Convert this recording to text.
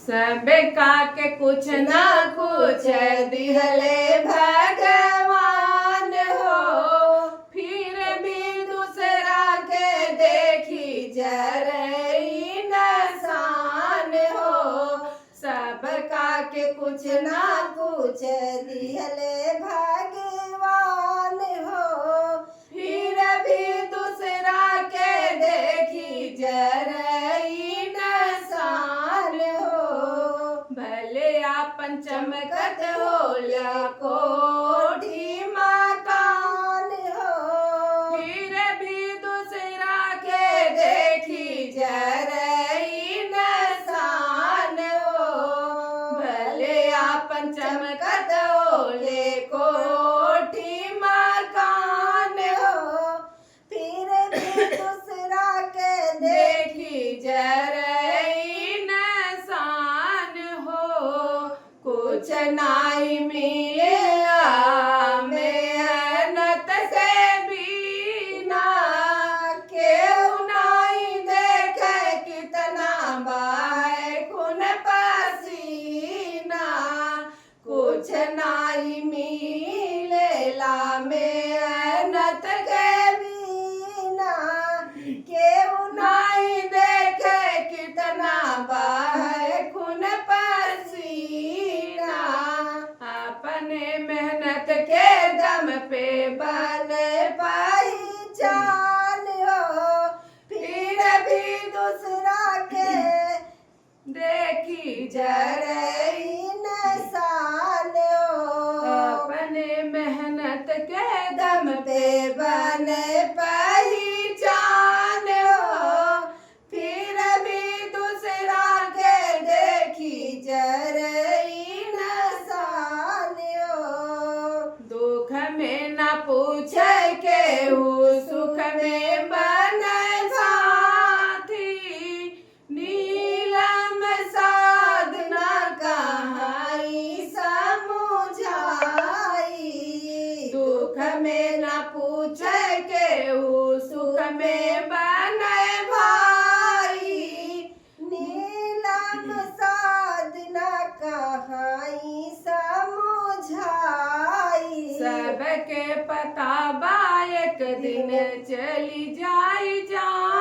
सब का के कुछ ना कुछ दिहले भगवान हो, फिर भी दूसरा के देखी जरई नसान हो। सब का के कुछ ना कुछ दिहले भगवान हो, फिर भी दूसरा के देखी जरई नसान हो। भले आपन चमकत होला कोठी मकान हो, फिर भी दूसरा के देखी जरई नसान हो। भले आपन चमकत होले कोठी मकान हो, फिर भी दूसरा के देखी जरई नसान हो। कुछ नाई मिलेला मेहनत से बिना, केहू नाई देखे कितना बाए खून पसीना। कुछ नाई मिलेला मेहनत के बिना, केहू नाई देखे कितना बाए खून पसीना। अपने मेहनत के दम पे बन पहचान हो, फिर भी दूसरा के देखी जरई नसान हो। अपने मेहनत के दम पे बन पहचान हो, फिर भी दूसरा के देखी जरई नसान हो। दुख में न पूछे केहू, सुख में बने साथी। नीलम साधना कहाई समुझाई। दुख में न पूछे केहू, सुख में बने भाई। नीलम साधना कहाई समुझाई। सबके पता बा एक दिन चली जाई जान